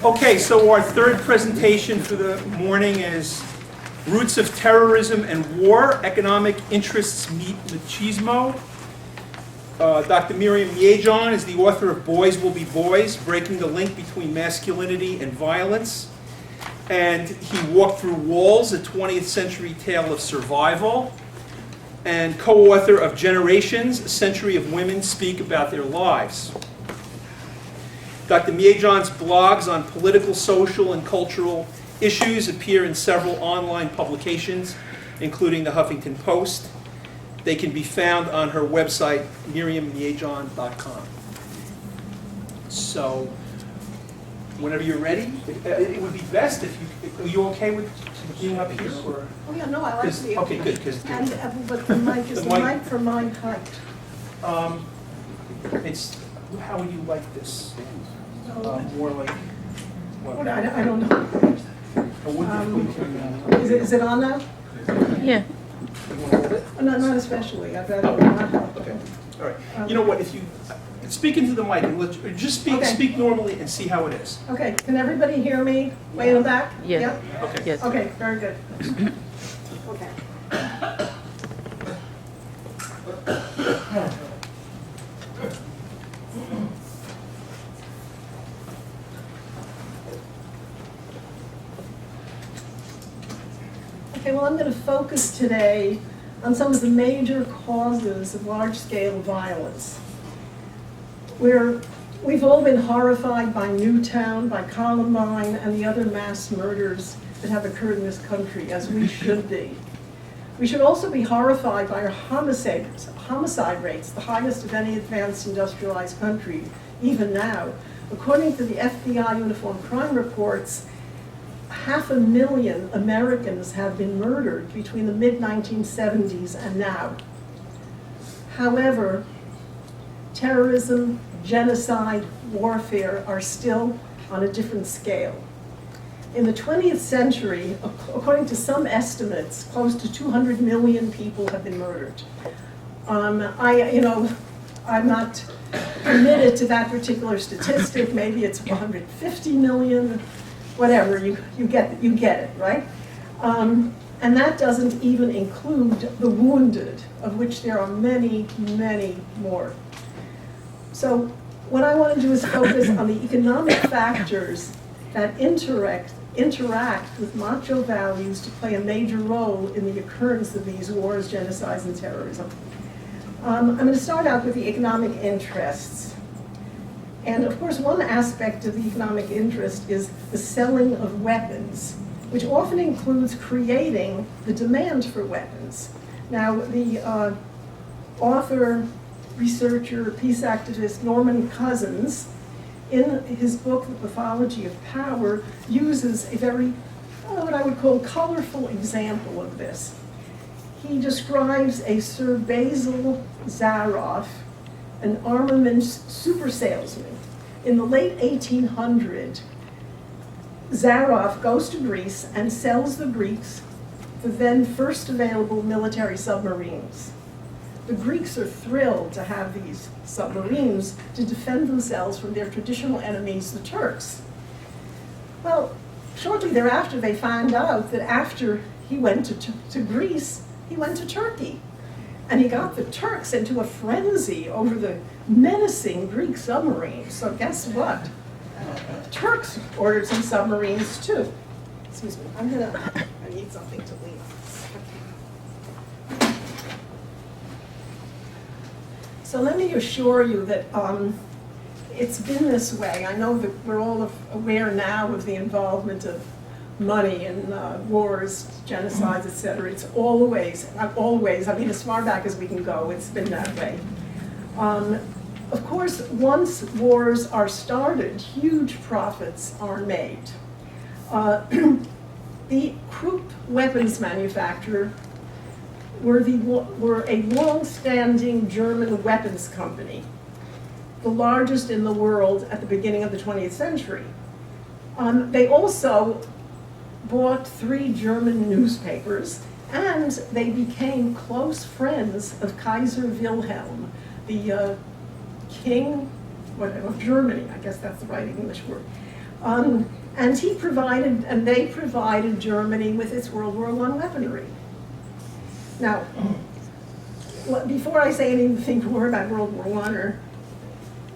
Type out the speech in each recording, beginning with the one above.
Okay, so our third presentation for the morning is Roots of Terrorism and War, Economic Interests Meet Machismo. Dr. Myriam Miedzian is the author of Boys Will Be Boys, Breaking the Link Between Masculinity and Violence. And he walked through walls, a 20th century tale of survival. And co-author of Generations, a century of women speak about their lives. Dr. Miedzian's blogs on political, social, and cultural issues appear in several online publications, including the Huffington Post. They can be found on her website, myriammiedzian.com. So, whenever you're ready, it would be best if you, are you okay with being up here? Or? Oh yeah, no, I like to be Okay, good. But the mic is the mic for my height. It's, how would you like this? More like what? I don't know. Is it on now? Yeah. No, not especially. I've got it not. Okay. All right. You know what? If you speak into the mic and just speak, okay. Speak normally and see how it is. Okay. Can everybody hear me? Way in the back? Yeah. Yep? Okay. Yes. Okay. Very good. Okay. Okay, well, I'm going to focus today on some of the major causes of large-scale violence. We've all been horrified by Newtown, by Columbine, and the other mass murders that have occurred in this country, as we should be. We should also be horrified by our homicide rates, the highest of any advanced industrialized country, even now. According to the FBI Uniform Crime Reports, 500,000 Americans have been murdered between the mid-1970s and now. However, terrorism, genocide, warfare are still on a different scale. In the 20th century, according to some estimates, close to 200 million people have been murdered. I'm not committed to that particular statistic. Maybe it's 150 million. Whatever, you get it, right? And that doesn't even include the wounded, of which there are many, many more. So what I want to do is focus on the economic factors that interact with macho values to play a major role in the occurrence of these wars, genocides, and terrorism. I'm going to start out with the economic interests. And of course, one aspect of the economic interest is the selling of weapons, which often includes creating the demand for weapons. Now, the author, researcher, peace activist Norman Cousins, in his book, The Pathology of Power, uses a very, what I would call, colorful example of this. He describes a Sir Basil Zaroff, an armaments super salesman. In the late 1800s, Zaroff goes to Greece and sells the Greeks the then first available military submarines. The Greeks are thrilled to have these submarines to defend themselves from their traditional enemies, the Turks. Well, shortly thereafter, they find out that after he went to Greece, he went to Turkey. And he got the Turks into a frenzy over the menacing Greek submarines. So guess what? The Turks ordered some submarines too. Excuse me, I need something to lean on. So let me assure you that it's been this way. I know that we're all aware now of the involvement of money in wars, genocides, etc. It's always, I mean, as far back as we can go, it's been that way. Of course, once wars are started, huge profits are made. The Krupp weapons manufacturer were a long-standing German weapons company, the largest in the world at the beginning of the 20th century. They also bought 3 German newspapers, and they became close friends of Kaiser Wilhelm, the king of Germany, I guess that's the right English word. And he provided, and they provided Germany with its World War I weaponry. Now, before I say anything more about World War I,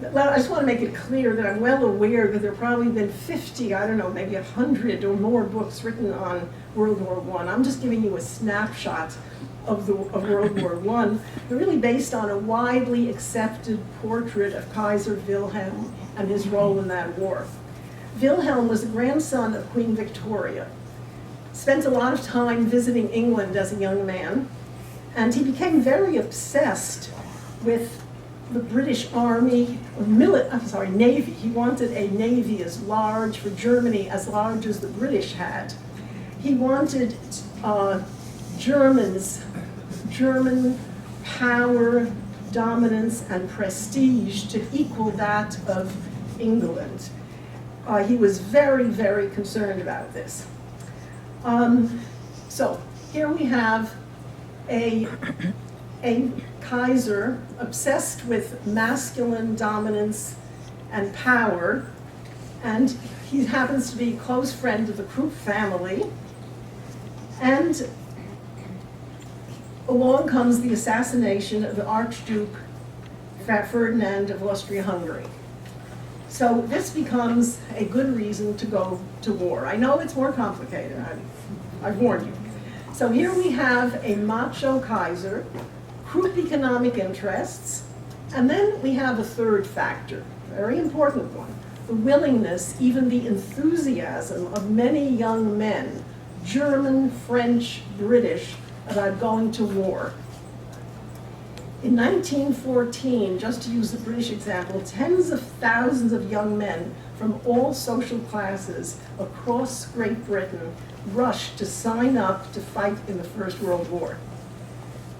I just want to make it clear that I'm well aware that there have probably been 50, I don't know, maybe 100 or more books written on World War I. I'm just giving you a snapshot of World War I. They're really based on a widely accepted portrait of Kaiser Wilhelm and his role in that war. Wilhelm was the grandson of Queen Victoria, spent a lot of time visiting England as a young man, and he became very obsessed with the British Army, Navy. He wanted a navy as large, for Germany, as large as the British had. He wanted German power, dominance, and prestige to equal that of England. He was very, very concerned about this. So here we have a Kaiser obsessed with masculine dominance and power, and he happens to be a close friend of the Krupp family. And along comes the assassination of the Archduke Ferdinand of Austria-Hungary. So this becomes a good reason to go to war. I know it's more complicated, I've warned you. So here we have a macho Kaiser, Krupp economic interests, and then we have a third factor, a very important one, the willingness, even the enthusiasm of many young men, German, French, British, about going to war. In 1914, just to use the British example, tens of thousands of young men from all social classes across Great Britain rushed to sign up to fight in the First World War.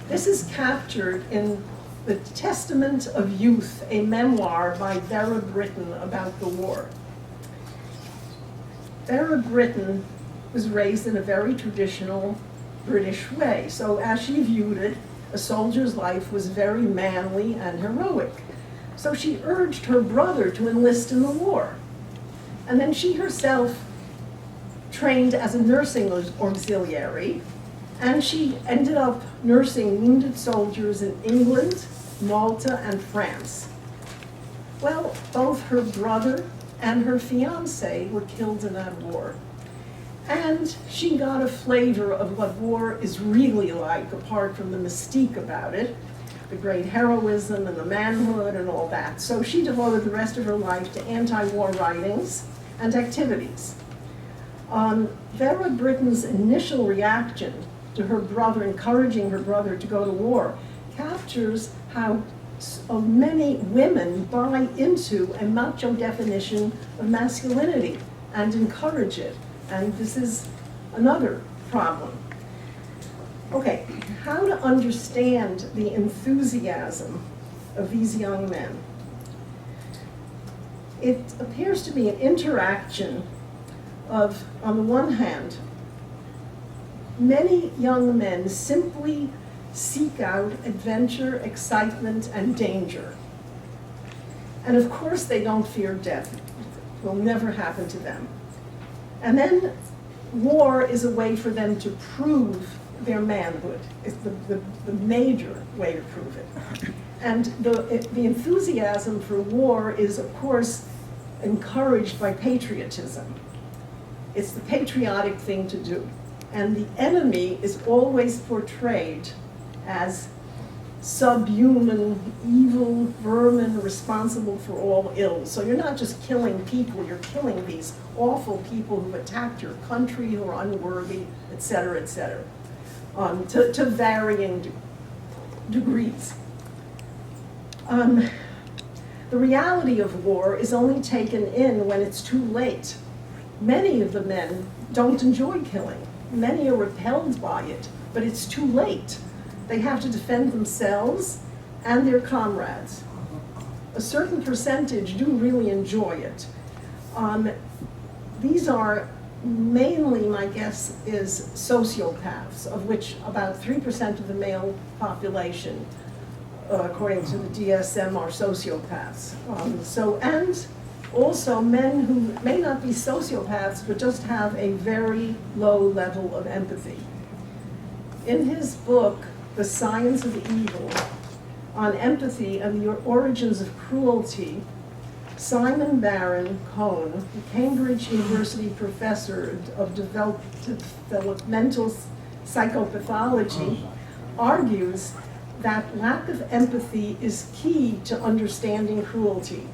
This is captured in The Testament of Youth, a memoir by Vera Brittain about the war. Vera Brittain was raised in a very traditional British way. So as she viewed it, a soldier's life was very manly and heroic. So she urged her brother to enlist in the war. And then she herself trained as a nursing auxiliary, and she ended up nursing wounded soldiers in England, Malta, and France. Well, both her brother and her fiancé were killed in that war. And she got a flavor of what war is really like, apart from the mystique about it, the great heroism and the manhood and all that. So she devoted the rest of her life to anti-war writings and activities. Vera Brittain's initial reaction to her brother, encouraging her brother to go to war, captures how many women buy into a macho definition of masculinity and encourage it. And this is another problem. Okay, how to understand the enthusiasm of these young men? It appears to be an interaction of, on the one hand, many young men simply seek out adventure, excitement, and danger. And of course they don't fear death. It will never happen to them. And then war is a way for them to prove their manhood. It's the major way to prove it. And the enthusiasm for war is, of course, encouraged by patriotism. It's the patriotic thing to do. And the enemy is always portrayed as subhuman, evil vermin responsible for all ills. So you're not just killing people, you're killing these awful people who've attacked your country, who are unworthy, et cetera, to varying degrees. The reality of war is only taken in when it's too late. Many of the men don't enjoy killing. Many are repelled by it, but it's too late. They have to defend themselves and their comrades. A certain percentage do really enjoy it. These are mainly, my guess, is sociopaths, of which about 3% of the male population, according to the DSM, are sociopaths. And also men who may not be sociopaths, but just have a very low level of empathy. In his book, The Science of Evil, on empathy and the origins of cruelty, Simon Baron-Cohen, a Cambridge University professor of developmental psychopathology, argues that lack of empathy is key to understanding cruelty.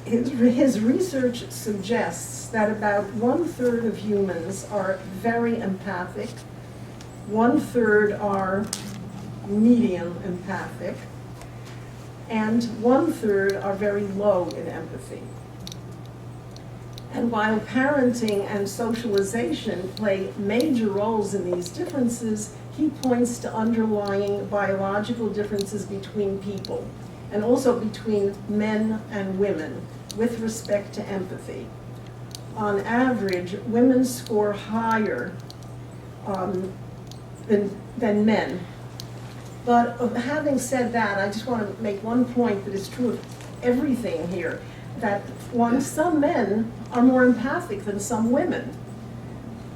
His research suggests that about 1/3 of humans are very empathic, 1/3 are medium empathic, and 1/3 are very low in empathy. And while parenting and socialization play major roles in these differences, he points to underlying biological differences between people, and also between men and women with respect to empathy. On average, women score higher than men. But having said that, I just want to make one point that is true of everything here, that some men are more empathic than some women.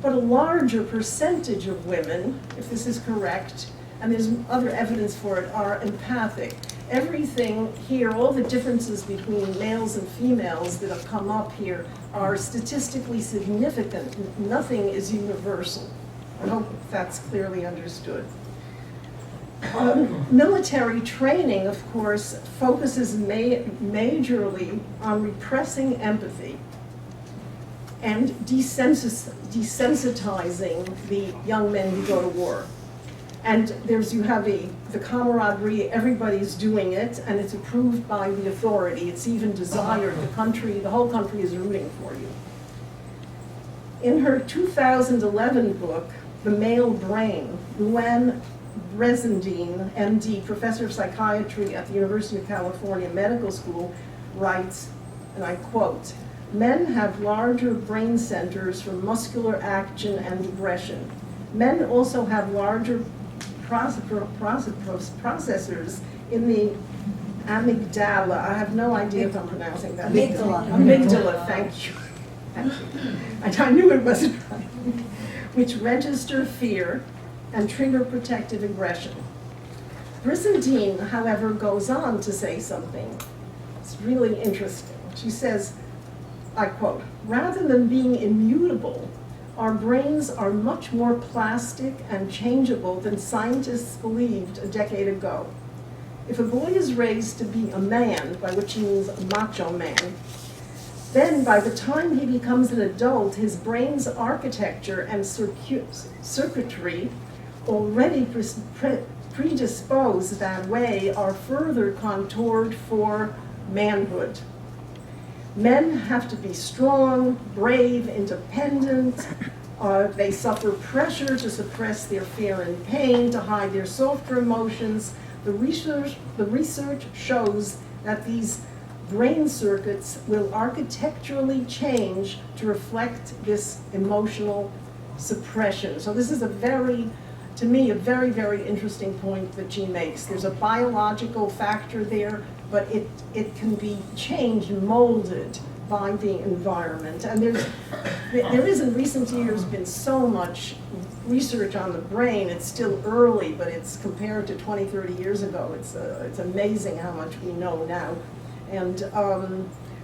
But a larger percentage of women, if this is correct, and there's other evidence for it, are empathic. Everything here, all the differences between males and females that have come up here are statistically significant. Nothing is universal. I hope that's clearly understood. Military training, of course, focuses majorly on repressing empathy and desensitizing the young men who go to war. And you have the camaraderie, everybody's doing it, and it's approved by the authority. It's even desired. The whole country is rooting for you. In her 2011 book, The Male Brain, Luann Brezendine, MD, professor of psychiatry at the University of California Medical School, writes, and I quote, "Men have larger brain centers for muscular action and aggression. Men also have larger processors in the amygdala." I have no idea if I'm pronouncing that. Amygdala, thank you. Thank you. I knew it wasn't right. Which register fear and trigger protective aggression. Brissendine, however, goes on to say something. It's really interesting. She says, I quote, "Rather than being immutable, our brains are much more plastic and changeable than scientists believed a decade ago. If a boy is raised to be a man, by which he means a macho man, then by the time he becomes an adult, his brain's architecture and circuitry already predisposed that way are further contoured for manhood. Men have to be strong, brave, independent. They suffer pressure to suppress their fear and pain, to hide their softer emotions. The research shows that these brain circuits will architecturally change to reflect this emotional suppression." So this is to me, a very, very interesting point that she makes. There's a biological factor there, but it can be changed, molded by the environment. And there is in recent years been so much research on the brain. It's still early, but it's compared to 20, 30 years ago. It's amazing how much we know now. And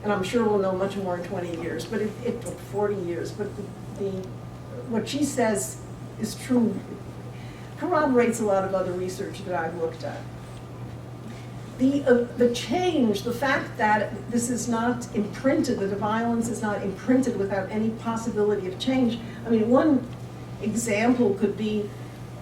I'm sure we'll know much more in 20 years, but 40 years. But what she says is true. Corroborates a lot of other research that I've looked at. The change, the fact that this is not imprinted, that the violence is not imprinted without any possibility of change. I mean, one example could be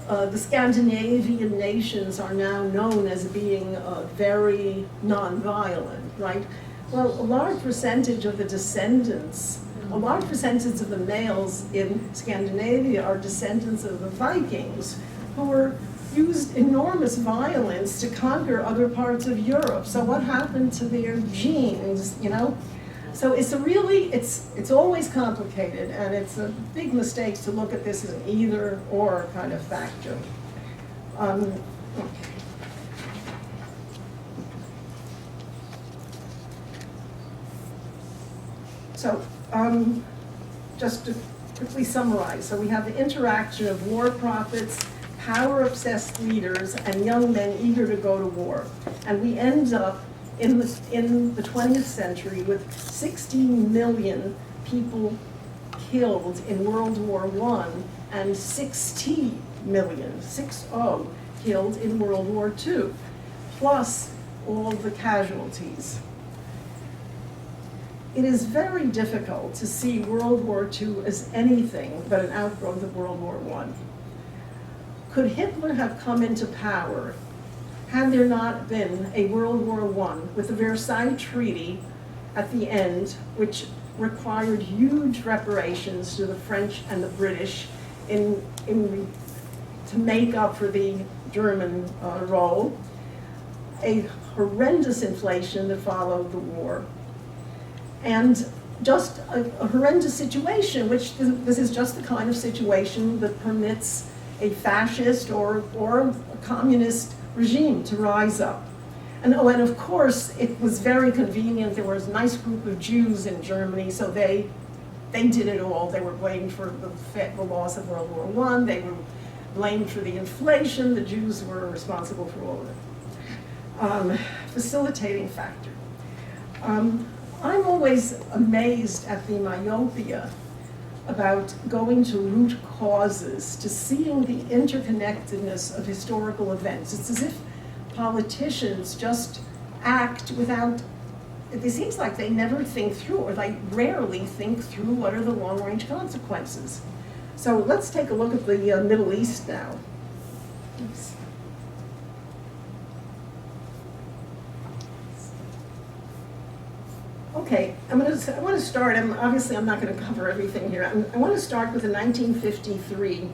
the Scandinavian nations are now known as being very nonviolent, right? Well, a large percentage of the descendants, a large percentage of the males in Scandinavia are descendants of the Vikings, who were used enormous violence to conquer other parts of Europe. So what happened to their genes, you know? So it's always complicated, and it's a big mistake to look at this as an either or kind of factor. Okay. So, just to quickly summarize, so we have the interaction of war prophets, power-obsessed leaders, and young men eager to go to war. And we end up in the 20th century with 16 million people killed in World War I and 60 million, 60, killed in World War II, plus all the casualties. It is very difficult to see World War II as anything but an outgrowth of World War I. Could Hitler have come into power had there not been a World War I with the Versailles Treaty at the end, which required huge reparations to the French and the British to make up for the German role, a horrendous inflation that followed the war, and just a horrendous situation, which this is just the kind of situation that permits a fascist or a communist regime to rise up. And of course, it was very convenient. There was a nice group of Jews in Germany, so they did it all. They were blamed for the loss of World War I. They were blamed for the inflation. The Jews were responsible for all of it. Facilitating factor. I'm always amazed at the myopia about going to root causes, to seeing the interconnectedness of historical events. It's as if politicians just act without, it seems like they never think through, or they rarely think through what are the long-range consequences. So let's take a look at the Middle East now. Oops. Okay, I want to start, obviously I'm not going to cover everything here. I want to start with the 1953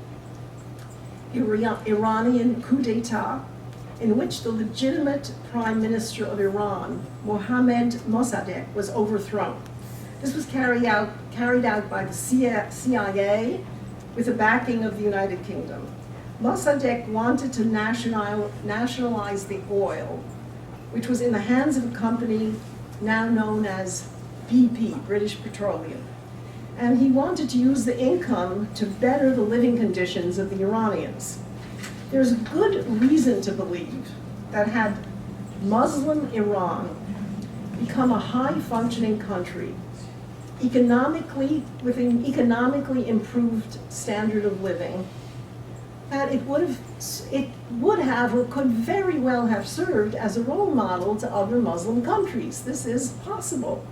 Iranian coup d'etat, in which the legitimate prime minister of Iran, Mohammad Mossadegh, was overthrown. This was carried out by the CIA with the backing of the United Kingdom. Mossadegh wanted to nationalize the oil, which was in the hands of a company now known as BP, British Petroleum. And he wanted to use the income to better the living conditions of the Iranians. There's good reason to believe that had Muslim Iran become a high-functioning country, economically, with an economically improved standard of living, that it would have or could very well have served as a role model to other Muslim countries. This is possible.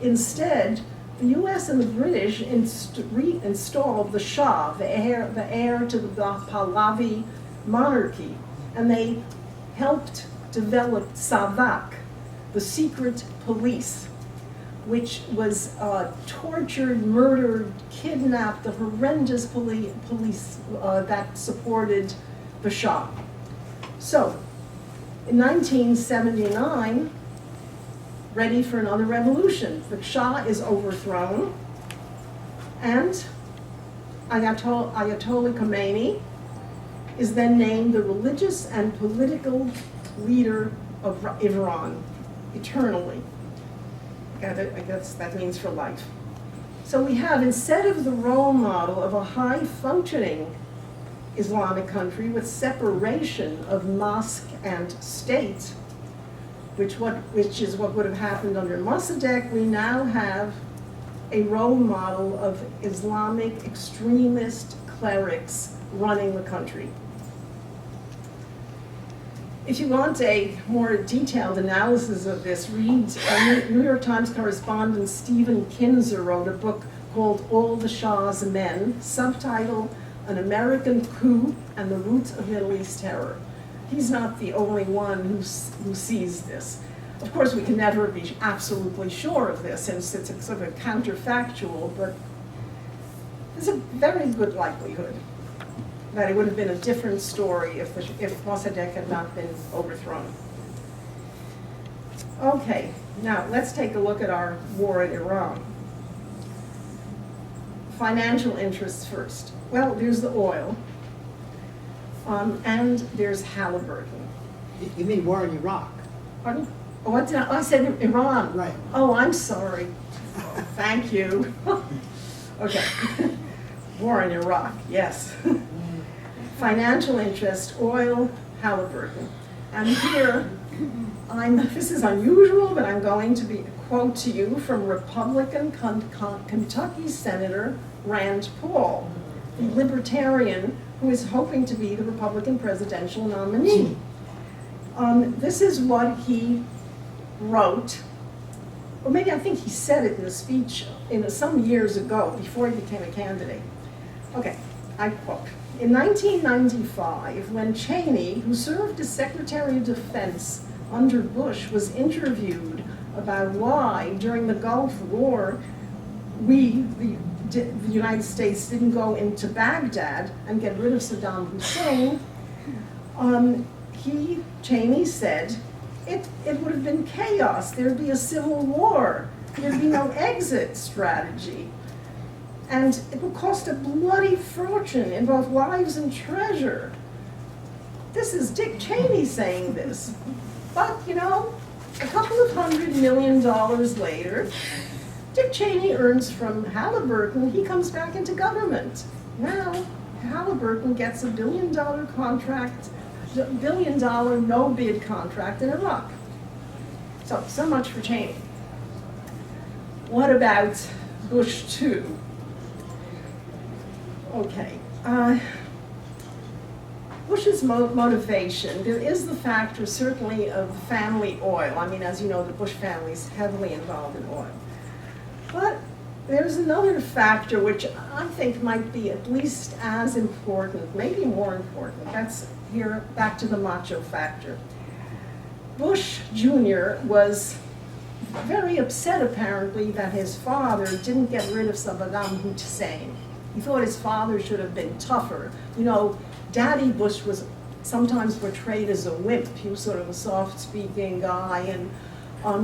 Instead, the US and the British reinstalled the Shah, the heir to the Pahlavi monarchy, and they helped develop Savak, the secret police, which was tortured, murdered, kidnapped, the horrendous police that supported the Shah. So, in 1979, ready for another revolution. The Shah is overthrown, and Ayatollah Khomeini is then named the religious and political leader of Iran, eternally. I guess that means for life. So we have, instead of the role model of a high-functioning Islamic country with separation of mosque and state, which is what would have happened under Mossadegh, we now have a role model of Islamic extremist clerics running the country. If you want a more detailed analysis of this, read New York Times correspondent Stephen Kinzer wrote a book called All the Shah's Men, subtitle An American Coup and the Roots of Middle East Terror. He's not the only one who sees this. Of course, we can never be absolutely sure of this, since it's a sort of counterfactual, but there's a very good likelihood that it would have been a different story if Mossadegh had not been overthrown. Okay, now let's take a look at our war in Iran. Financial interests first. Well, there's the oil, and there's Halliburton. You mean war in Iraq? Pardon? What did I said Iran. Right. Oh, I'm sorry. Thank you. Okay. War in Iraq, yes. Financial interest, oil, Halliburton. And here, this is unusual, but I'm going to be quote to you from Republican Kentucky Senator Rand Paul, the libertarian who is hoping to be the Republican presidential nominee. This is what he wrote, or maybe I think he said it in a speech some years ago, before he became a candidate. Okay, I quote, "In 1995, when Cheney, who served as Secretary of Defense under Bush, was interviewed about why, during the Gulf War, the United States didn't go into Baghdad and get rid of Saddam Hussein, Cheney said, it would have been chaos. There'd be a civil war. There'd be no exit strategy. And it would cost a bloody fortune in both lives and treasure." This is Dick Cheney saying this. But, you know, a couple of $100 million later, Dick Cheney earns from Halliburton. He comes back into government. Now, Halliburton gets $1 billion contract, $1 billion no-bid contract in Iraq. So much for Cheney. What about Bush 2? Okay. Bush's motivation, there is the factor certainly of family oil. I mean, as you know, the Bush family is heavily involved in oil. But there's another factor which I think might be at least as important, maybe more important. That's here, back to the macho factor. Bush Jr. was very upset, apparently, that his father didn't get rid of Saddam Hussein. He thought his father should have been tougher. You know, Daddy Bush was sometimes portrayed as a wimp. He was sort of a soft-speaking guy, and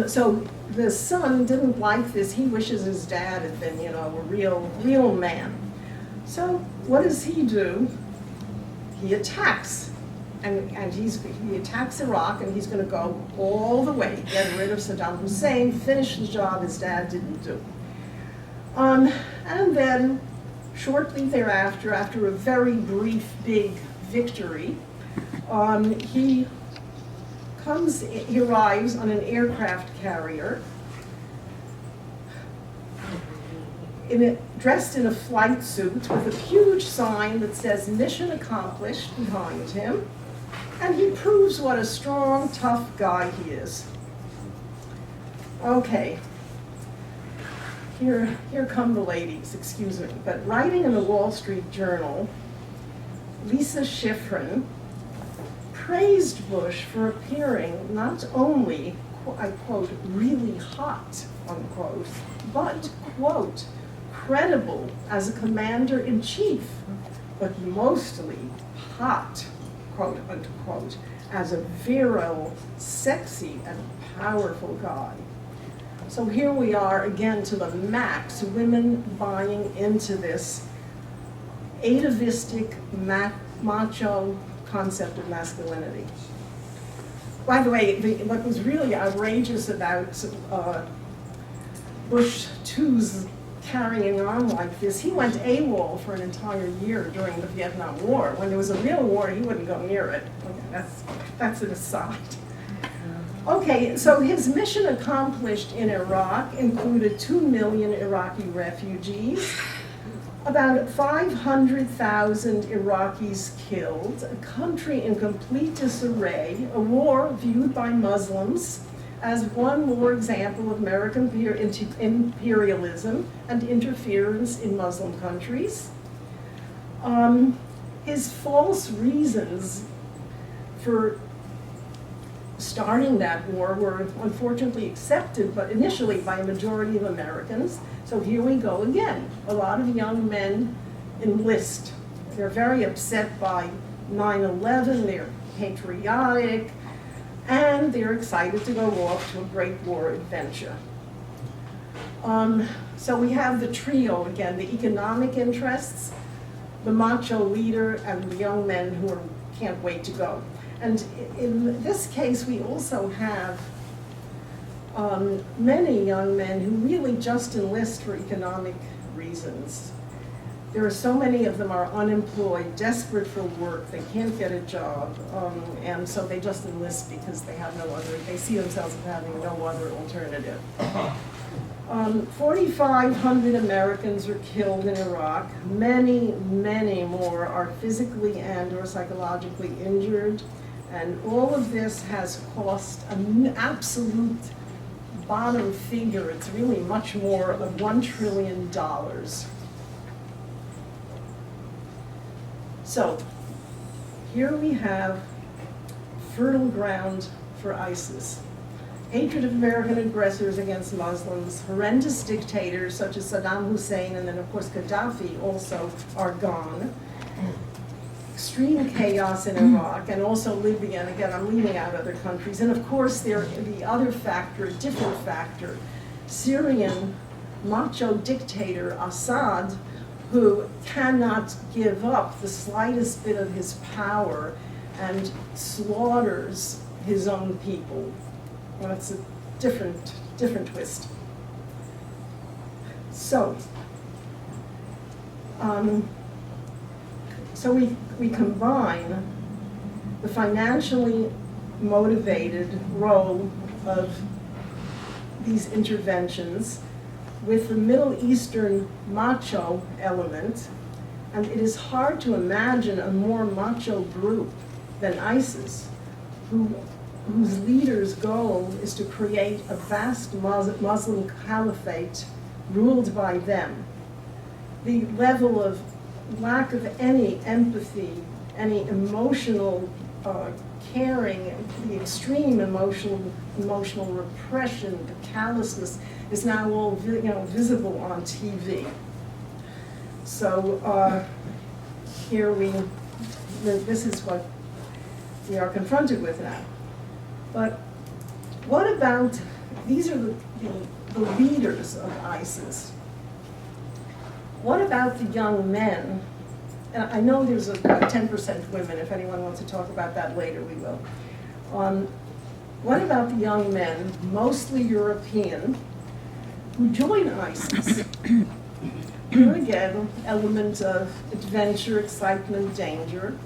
so the son didn't like this. He wishes his dad had been, you know, a real man. So what does he do? He attacks, and he attacks Iraq, and he's going to go all the way, get rid of Saddam Hussein, finish the job his dad didn't do. And then, shortly thereafter, after a very brief, big victory, he arrives on an aircraft carrier, dressed in a flight suit with a huge sign that says "Mission Accomplished" behind him, and he proves what a strong, tough guy he is. Okay. Here come the ladies, excuse me. But writing in the Wall Street Journal, Lisa Schifrin praised Bush for appearing not only, I quote, really hot, unquote, but, quote, credible as a commander-in-chief, but mostly hot, quote, unquote, as a virile, sexy, and powerful guy. So here we are again to the max, women buying into this atavistic, macho concept of masculinity. By the way, what was really outrageous about Bush II's carrying on like this, he went AWOL for an entire year during the Vietnam War. When there was a real war, he wouldn't go near it. Okay, that's an aside. Okay, so his mission accomplished in Iraq included 2 million Iraqi refugees, about 500,000 Iraqis killed, a country in complete disarray, a war viewed by Muslims as one more example of American imperialism and interference in Muslim countries. His false reasons for starting that war were unfortunately accepted, but initially by a majority of Americans. So here we go again. A lot of young men enlist. They're very upset by 9/11, they're patriotic, and they're excited to go off to a great war adventure. So we have the trio again, the economic interests, the macho leader, and the young men who can't wait to go. And in this case, we also have many young men who really just enlist for economic reasons. There are so many of them are unemployed, desperate for work, they can't get a job, and so they just enlist because they have no other, they see themselves as having no other alternative. 4,500 Americans were killed in Iraq. Many, many more are physically and or psychologically injured. And all of this has cost an absolute bottom figure. It's really much more of $1 trillion. So here we have fertile ground for ISIS. Hatred of American aggressors against Muslims, horrendous dictators such as Saddam Hussein and then of course Gaddafi also are gone. Extreme chaos in Iraq and also Libya, and again I'm leaving out other countries. And of course the other factor, a different factor, Syrian macho dictator Assad, who cannot give up the slightest bit of his power and slaughters his own people. Well, it's a different twist. So, we combine the financially motivated role of these interventions with the Middle Eastern macho element, and it is hard to imagine a more macho group than ISIS, whose leader's goal is to create a vast Muslim caliphate ruled by them. The level of lack of any empathy, any emotional caring, the extreme emotional repression, the callousness is now all visible on TV. So here this is what we are confronted with now. But what about, these are the leaders of ISIS. What about the young men? And I know there's a 10% women. If anyone wants to talk about that later, we will. What about the young men, mostly European, who join ISIS? Here again, element of adventure, excitement, danger.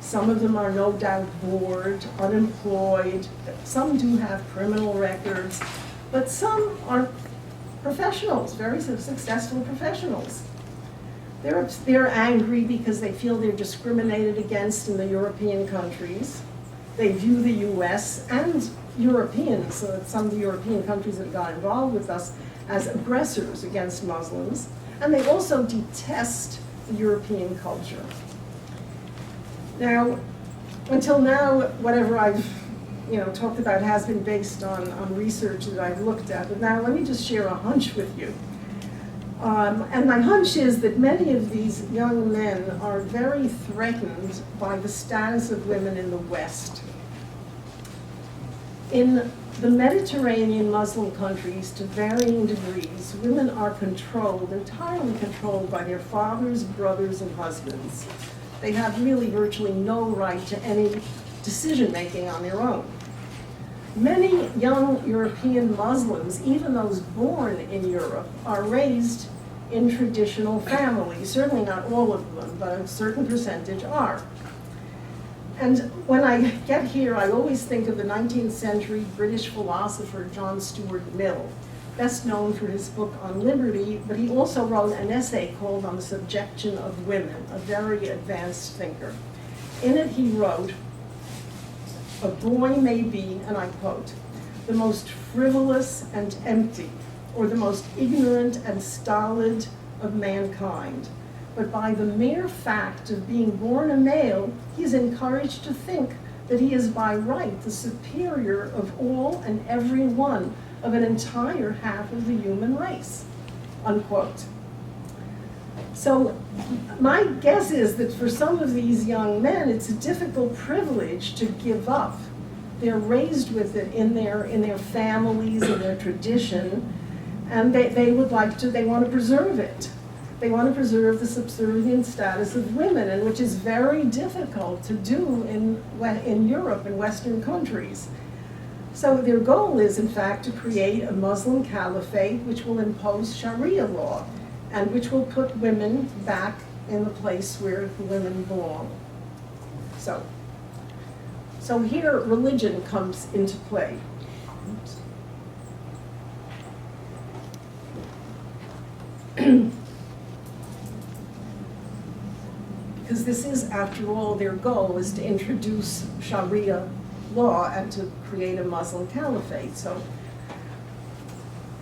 Some of them are no doubt bored, unemployed. Some do have criminal records, but some are professionals, very successful professionals. They're angry because they feel they're discriminated against in the European countries. They view the US and Europeans, some of the European countries that got involved with us, as aggressors against Muslims. And they also detest the European culture. Now, until now, whatever I've talked about has been based on research that I've looked at. But now let me just share a hunch with you. And my hunch is that many of these young men are very threatened by the status of women in the West. In the Mediterranean Muslim countries, to varying degrees, women are entirely controlled by their fathers, brothers, and husbands. They have really virtually no right to any decision-making on their own. Many young European Muslims, even those born in Europe, are raised in traditional families. Certainly not all of them, but a certain percentage are. And when I get here, I always think of the 19th century British philosopher John Stuart Mill, best known for his book on liberty, but he also wrote an essay called On the Subjection of Women, a very advanced thinker. In it he wrote, "A boy may be," and I quote, "the most frivolous and empty, or the most ignorant and stolid of mankind. But by the mere fact of being born a male, he is encouraged to think that he is by right the superior of all and every one of an entire half of the human race," unquote. So my guess is that for some of these young men, it's a difficult privilege to give up. They're raised with it in their families, in their tradition, and they want to preserve it. They want to preserve the subservient status of women, and which is very difficult to do in Europe and Western countries. So their goal is, in fact, to create a Muslim caliphate which will impose Sharia law and which will put women back in the place where the women belong. So here religion comes into play. Oops. Because this is, after all, their goal is to introduce Sharia law and to create a Muslim caliphate. So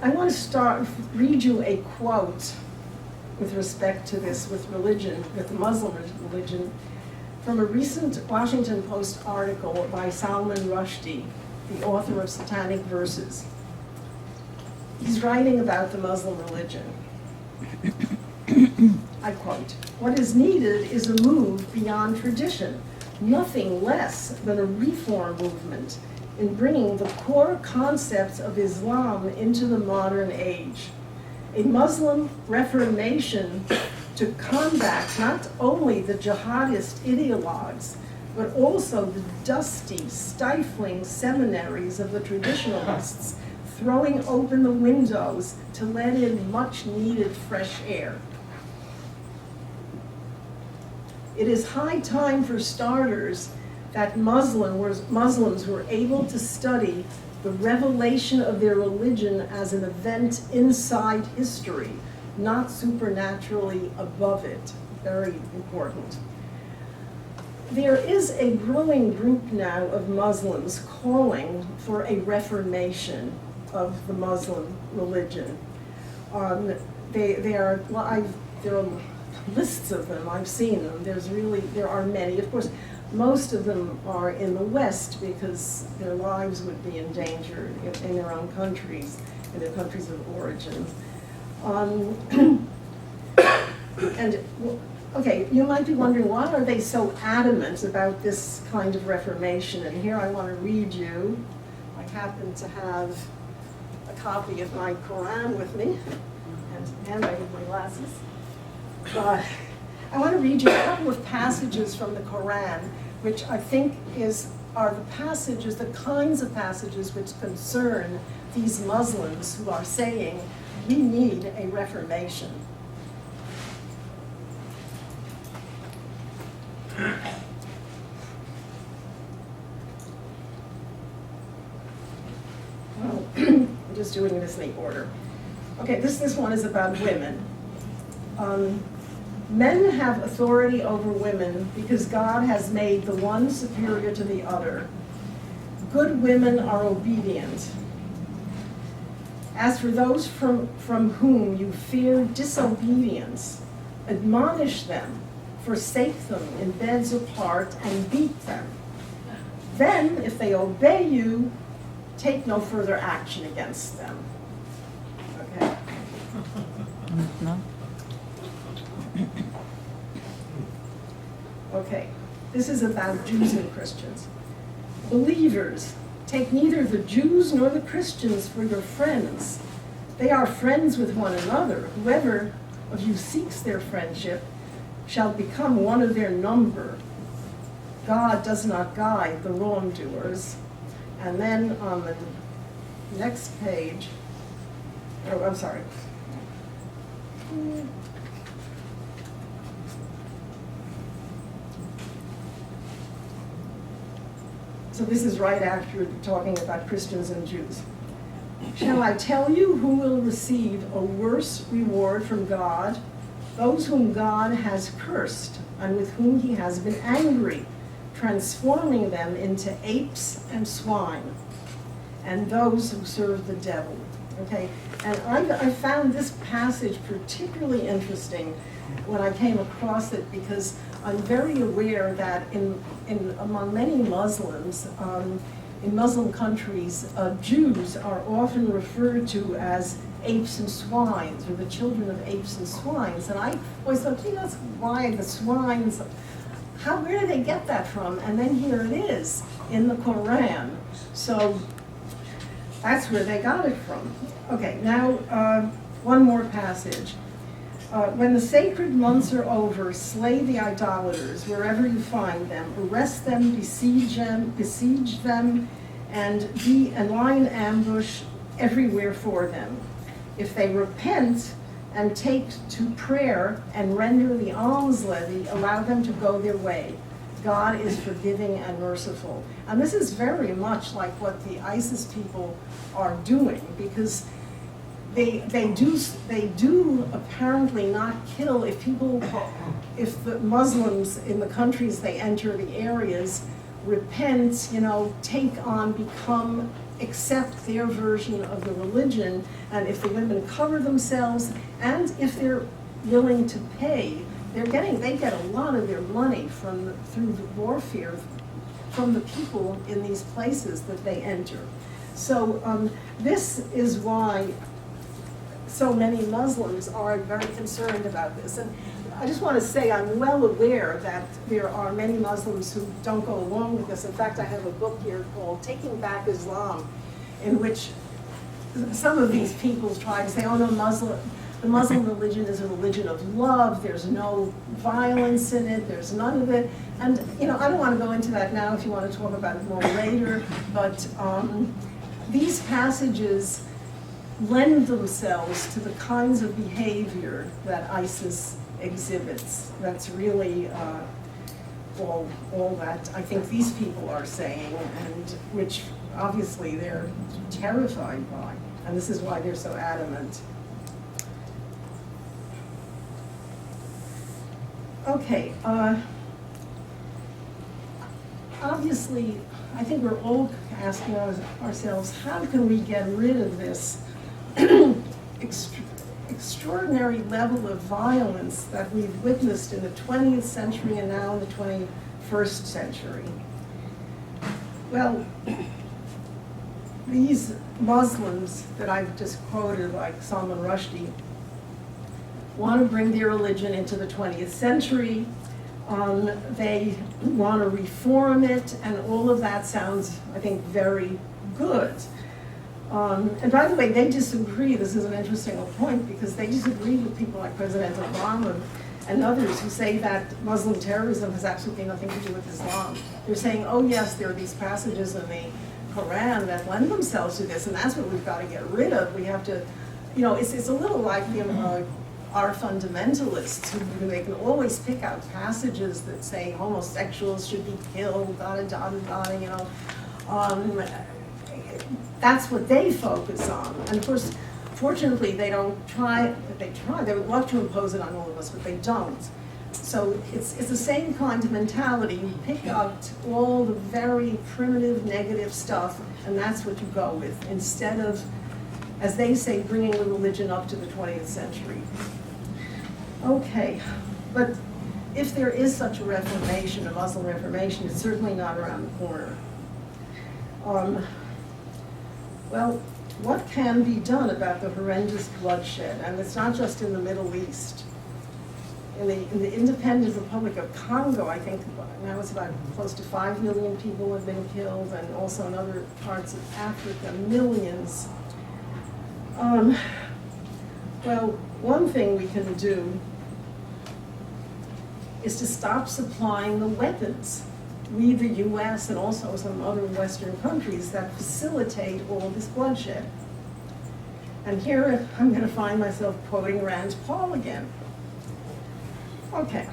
I want to read you a quote with respect to this, with religion, with the Muslim religion, from a recent Washington Post article by Salman Rushdie, the author of Satanic Verses. He's writing about the Muslim religion. I quote, "What is needed is a move beyond tradition, nothing less than a reform movement in bringing the core concepts of Islam into the modern age. A Muslim reformation to combat not only the jihadist ideologues, but also the dusty, stifling seminaries of the traditionalists, throwing open the windows to let in much-needed fresh air. It is high time, for starters, that Muslims were able to study the revelation of their religion as an event inside history, not supernaturally above it." Very important. There is a growing group now of Muslims calling for a reformation of the Muslim religion. There are lists of them. I've seen them. There are many. Of course, most of them are in the West because their lives would be endangered in their own countries, in their countries of origin. Okay, you might be wondering, why are they so adamant about this kind of reformation? And here I want to read you. I happen to have a copy of my Quran with me, and I have my glasses. I want to read you a couple of passages from the Quran, which I think are the kinds of passages which concern these Muslims who are saying, we need a reformation. Well, I'm just doing this in the order. Okay, this one is about women. Men have authority over women because God has made the one superior to the other. Good women are obedient. As for those from whom you fear disobedience, admonish them, forsake them in beds apart, and beat them. Then, if they obey you, take no further action against them." Okay? No. Okay, this is about Jews and Christians. "Believers, take neither the Jews nor the Christians for your friends. They are friends with one another. Whoever of you seeks their friendship shall become one of their number. God does not guide the wrongdoers." And then on the next page, oh, I'm sorry. So this is right after talking about Christians and Jews. "Shall I tell you who will receive a worse reward from God? Those whom God has cursed and with whom he has been angry, transforming them into apes and swine, and those who serve the devil." Okay, and I found this passage particularly interesting when I came across it because I'm very aware that among many Muslims, in Muslim countries, Jews are often referred to as apes and swines, or the children of apes and swines. And I always thought, that's why the swines, where did they get that from? And then here it is in the Quran. So that's where they got it from. Okay, now one more passage. "When the sacred months are over, slay the idolaters wherever you find them. Arrest them, besiege them, and lie in ambush everywhere for them. If they repent and take to prayer and render the alms levy, allow them to go their way. God is forgiving and merciful. And this is very much like what the ISIS people are doing, because they do apparently not kill if the Muslims in the countries they enter, the areas, repent, take on, accept their version of the religion, and if the women cover themselves, and if they're willing to pay, they get a lot of their money through the warfare from the people in these places that they enter. So this is why so many Muslims are very concerned about this. And I just want to say I'm well aware that there are many Muslims who don't go along with this. In fact, I have a book here called Taking Back Islam, in which some of these people try to say, oh no, the Muslim religion is a religion of love, there's no violence in it, there's none of it. And I don't want to go into that now if you want to talk about it more later, but these passages lend themselves to the kinds of behavior that ISIS exhibits. That's really all that I think these people are saying, and which obviously they're terrified by. And this is why they're so adamant. Okay, obviously, I think we're all asking ourselves, how can we get rid of this extraordinary level of violence that we've witnessed in the 20th century and now in the 21st century? Well, these Muslims that I've just quoted, like Salman Rushdie, want to bring their religion into the 20th century. They want to reform it, and all of that sounds, I think, very good. And by the way, they disagree. This is an interesting point, because they disagree with people like President Obama and others who say that Muslim terrorism has absolutely nothing to do with Islam. They're saying, oh yes, there are these passages in the Quran that lend themselves to this, and that's what we've got to get rid of. We have to, it's a little like our fundamentalists, who they can always pick out passages that say homosexuals should be killed, that's what they focus on. And of course, fortunately, they don't try, they would love to impose it on all of us, but they don't. So it's the same kind of mentality. You pick out all the very primitive, negative stuff, and that's what you go with, instead of, as they say, bringing the religion up to the 20th century. Okay, but if there is such a reformation, a Muslim reformation, it's certainly not around the corner. Well, what can be done about the horrendous bloodshed? And it's not just in the Middle East. In the independent Republic of Congo, I think now it's about close to 5 million people have been killed, and also in other parts of Africa, millions. Well, one thing we can do is to stop supplying the weapons. We, the US, and also some other Western countries that facilitate all this bloodshed. And here I'm going to find myself quoting Rand Paul again. Okay,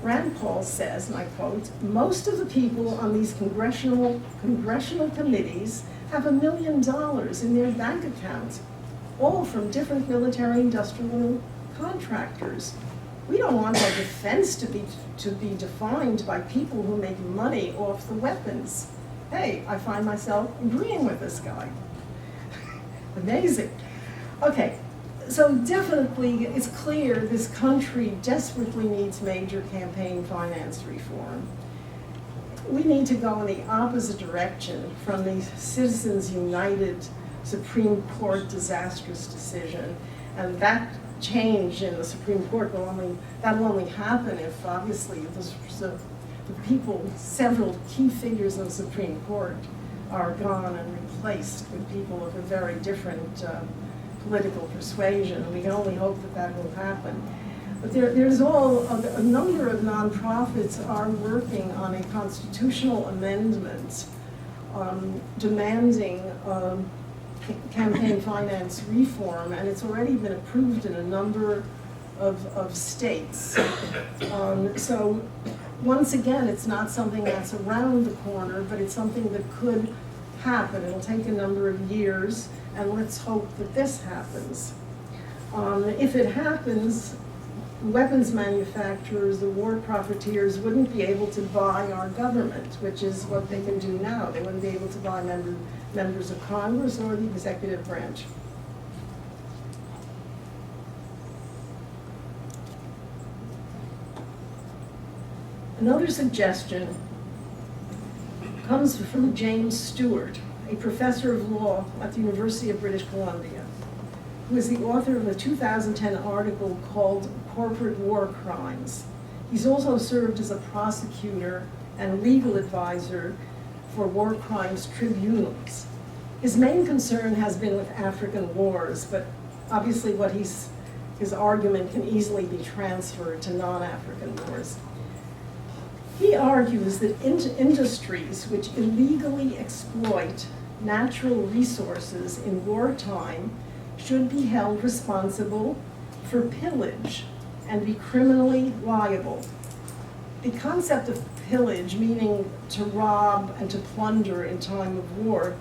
Rand Paul says, and I quote, most of the people on these congressional committees have $1 million in their bank accounts, all from different military industrial contractors. We don't want our defense to be defined by people who make money off the weapons. Hey, I find myself agreeing with this guy. Amazing. Okay, so definitely it's clear this country desperately needs major campaign finance reform. We need to go in the opposite direction from the Citizens United Supreme Court disastrous decision, and that change in the Supreme Court will only happen if obviously the people, several key figures of the Supreme Court are gone and replaced with people of a very different political persuasion. We can only hope that that will happen. But there's a number of nonprofits are working on a constitutional amendment demanding campaign finance reform, and it's already been approved in a number of states. So once again, it's not something that's around the corner, but it's something that could happen. It'll take a number of years, and let's hope that this happens. If it happens, weapons manufacturers, the war profiteers, wouldn't be able to buy our government, which is what they can do now. They wouldn't be able to buy members of Congress or the executive branch. Another suggestion comes from James Stewart, a professor of law at the University of British Columbia, who is the author of a 2010 article called Corporate War Crimes. He's also served as a prosecutor and legal advisor for war crimes tribunals. His main concern has been with African wars, but obviously his argument can easily be transferred to non-African wars. He argues that industries which illegally exploit natural resources in wartime should be held responsible for pillage and be criminally liable. The concept of pillage, meaning to rob and to plunder in time of war,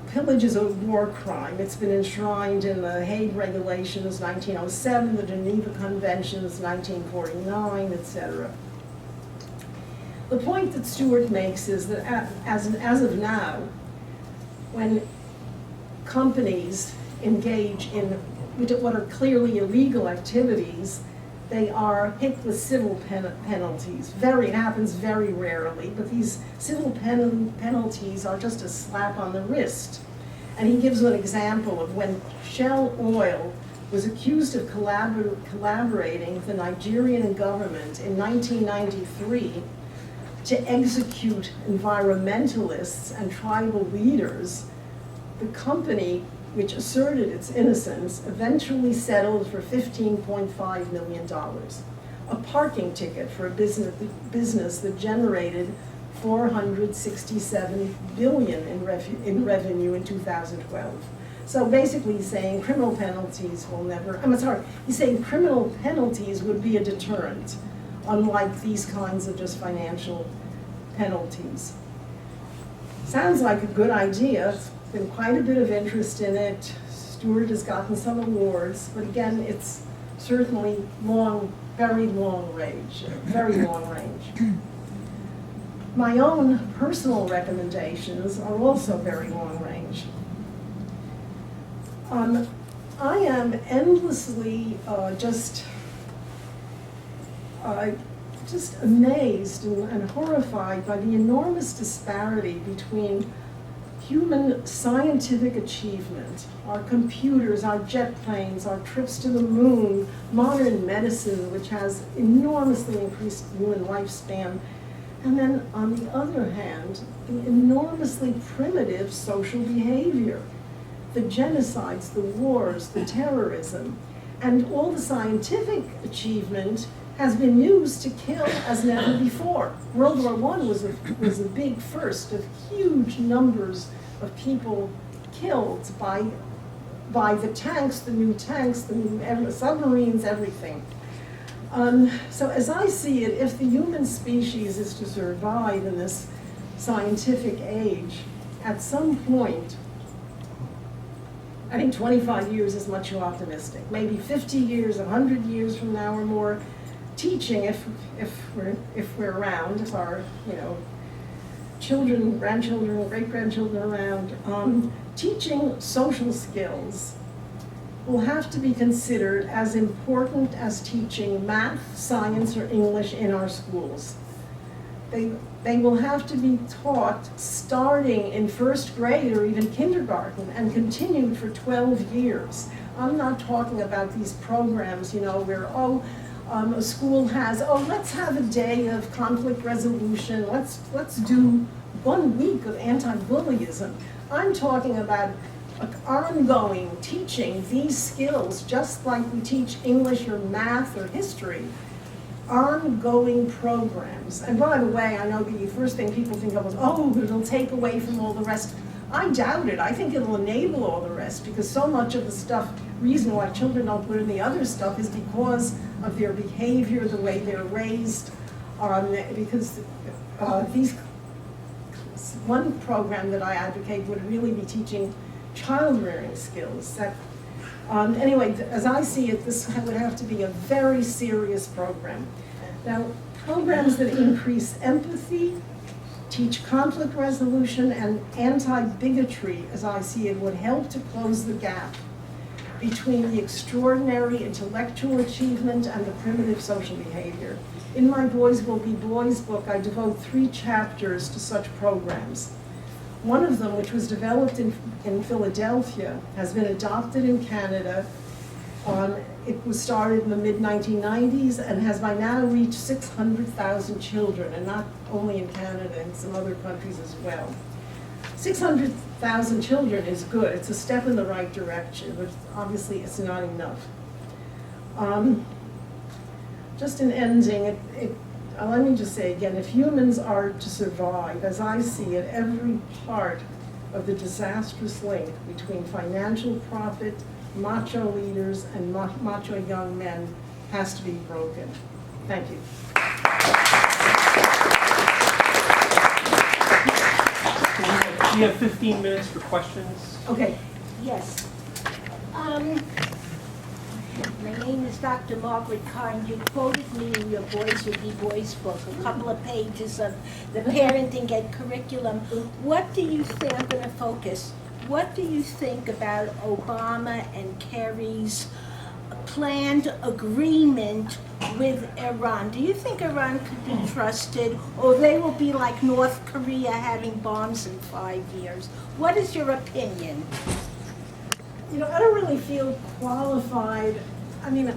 pillage is a war crime. It's been enshrined in the Hague Regulations, 1907, the Geneva Conventions, 1949, etc. The point that Stewart makes is that as of now, when companies engage in what are clearly illegal activities, they are hit with civil penalties. It happens very rarely, but these civil penalties are just a slap on the wrist. And he gives an example of when Shell Oil was accused of collaborating with the Nigerian government in 1993 to execute environmentalists and tribal leaders. The company, which asserted its innocence, eventually settled for $15.5 million, a parking ticket for a business that generated $467 billion in revenue in 2012. So basically he's saying criminal penalties will never, he's saying criminal penalties would be a deterrent, unlike these kinds of just financial penalties. Sounds like a good idea. Been quite a bit of interest in it. Stewart has gotten some awards, but again, it's certainly very long range. My own personal recommendations are also very long range. I am endlessly just amazed and horrified by the enormous disparity between human scientific achievement, our computers, our jet planes, our trips to the moon, modern medicine, which has enormously increased human lifespan, and then on the other hand, the enormously primitive social behavior, the genocides, the wars, the terrorism, and all the scientific achievement has been used to kill as never before. World War I was a big first of huge numbers of people killed by the tanks, the new submarines, everything. So as I see it, if the human species is to survive in this scientific age, at some point, I think 25 years is much too optimistic. Maybe 50 years, 100 years from now or more, teaching, if we're around, if our children, grandchildren, great-grandchildren around, teaching social skills will have to be considered as important as teaching math, science, or English in our schools. They will have to be taught starting in first grade or even kindergarten and continued for 12 years. I'm not talking about these programs, where, a school has, let's have a day of conflict resolution, let's do 1 week of anti-bullyism. I'm talking about ongoing teaching these skills, just like we teach English or math or history, ongoing programs. And by the way, I know the first thing people think of is, oh, it'll take away from all the rest. I doubt it. I think it'll enable all the rest, because so much of the stuff, reason why children don't put in the other stuff is because of their behavior, the way they're raised, because one program that I advocate would really be teaching child rearing skills. Anyway, as I see it, this would have to be a very serious program. Now, programs that increase empathy, teach conflict resolution, and anti-bigotry, as I see it, would help to close the gap between the extraordinary intellectual achievement and the primitive social behavior. In my Boys Will Be Boys book, I devote 3 chapters to such programs. One of them, which was developed in Philadelphia, has been adopted in Canada. It was started in the mid-1990s and has by now reached 600,000 children, and not only in Canada, in some other countries as well. 600,000 children is good. It's a step in the right direction, but obviously it's not enough. Just in ending, let me just say again, if humans are to survive, as I see it, every part of the disastrous link between financial profit, macho leaders, and macho young men has to be broken. Thank you. We have 15 minutes for questions. Okay. Yes. My name is Dr. Margaret Kind. You quoted me in your Boys Will Be Boys book, a couple of pages of the parenting and curriculum. What do you think, I'm going to focus, what do you think about Obama and Kerry's planned agreement with Iran? Do you think Iran could be trusted, or they will be like North Korea having bombs in 5 years? What is your opinion? You know, I don't really feel qualified. I mean,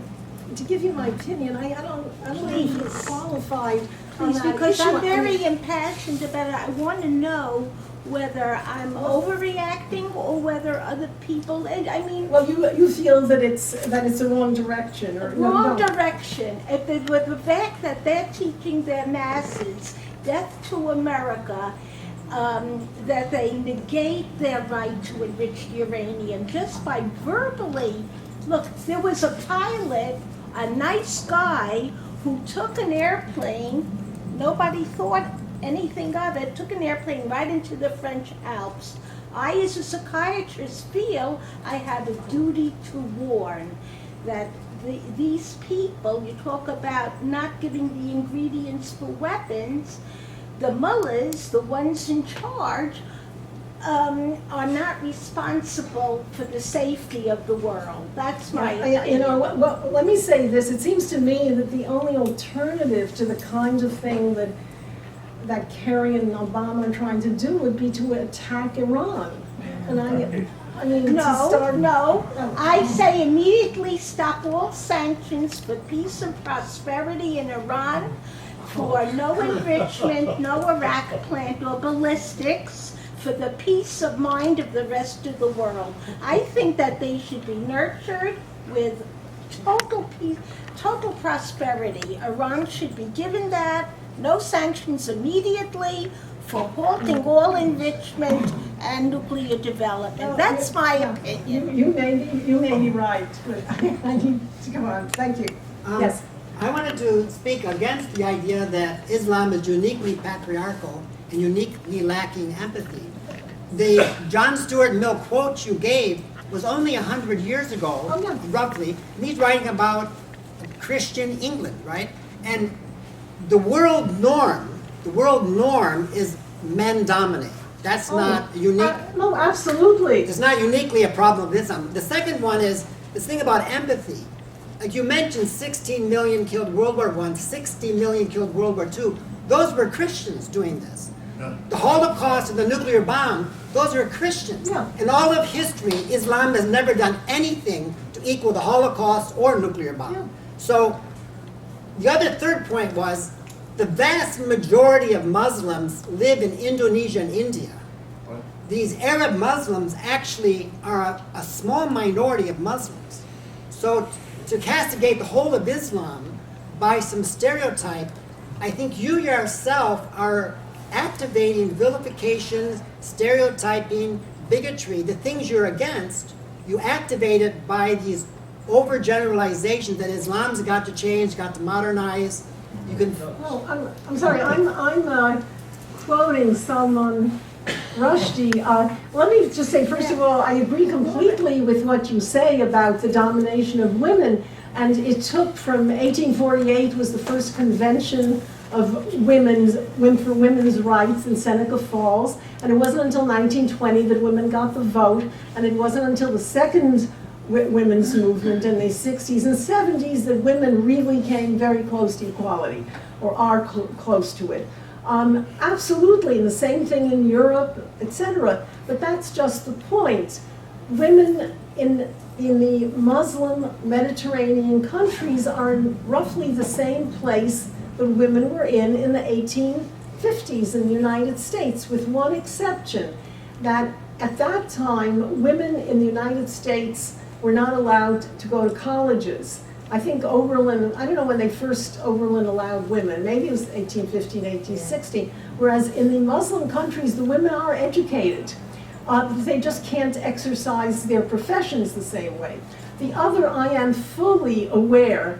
to give you my opinion, I don't really feel qualified on Please, that because issue. I'm very impassioned about it. I want to know whether I'm overreacting or whether other people. I mean, Well, you feel that it's the wrong direction, or wrong no. direction. If it, with the fact that they're teaching their masses death to America, that they negate their right to enrich uranium just by verbally. Look, there was a pilot, a nice guy, who took an airplane, nobody thought anything of it, took an airplane right into the French Alps. I, as a psychiatrist, feel I have a duty to warn that these people, you talk about not giving the ingredients for weapons, the mullahs, the ones in charge, are not responsible for the safety of the world. That's my opinion. You know, well, let me say this. It seems to me that the only alternative to the kind of thing that Kerry and Obama are trying to do would be to attack Iran. And I mean, to start... No. I say immediately stop all sanctions for peace and prosperity in Iran, for no enrichment, no Iraq plant or ballistics, for the peace of mind of the rest of the world. I think that they should be nurtured with total peace, total prosperity. Iran should be given that, no sanctions immediately, for halting all enrichment and nuclear development. That's my opinion. You may be right, but I need to go on. Thank you. Yes. I wanted to speak against the idea that Islam is uniquely patriarchal and uniquely lacking empathy. The John Stuart Mill quote you gave was only 100 years ago, roughly, and he's writing about Christian England, right? And the world norm is men dominate. That's not unique. No, absolutely. It's not uniquely a problem of Islam. The second one is this thing about empathy. Like you mentioned, 16 million killed World War I, 60 million killed World War II. Those were Christians doing this. The Holocaust and the nuclear bomb, those are Christians. Yeah. In all of history, Islam has never done anything to equal the Holocaust or nuclear bomb. Yeah. So the other third point was the vast majority of Muslims live in Indonesia and India. What? These Arab Muslims actually are a small minority of Muslims. So to castigate the whole of Islam by some stereotype, I think you yourself are activating vilification, stereotyping, bigotry, the things you're against, you activate it by these overgeneralizations that Islam's got to change, got to modernize. You can. Oh, I'm sorry. I'm quoting Salman Rushdie. Let me just say, first of all, I agree completely with what you say about the domination of women. And it took from 1848 was the first convention of for women's rights in Seneca Falls. And it wasn't until 1920 that women got the vote. And it wasn't until the second women's movement in the 60s and 70s that women really came very close to equality, or are close to it. Absolutely, and the same thing in Europe, etc. But that's just the point. Women in the Muslim Mediterranean countries are in roughly the same place that women were in the 1850s in the United States, with one exception, that at that time, women in the United States were not allowed to go to colleges. I think Oberlin, I don't know when they first Oberlin allowed women, maybe it was 1815, 1816, whereas in the Muslim countries, the women are educated. They just can't exercise their professions the same way. The other, I am fully aware,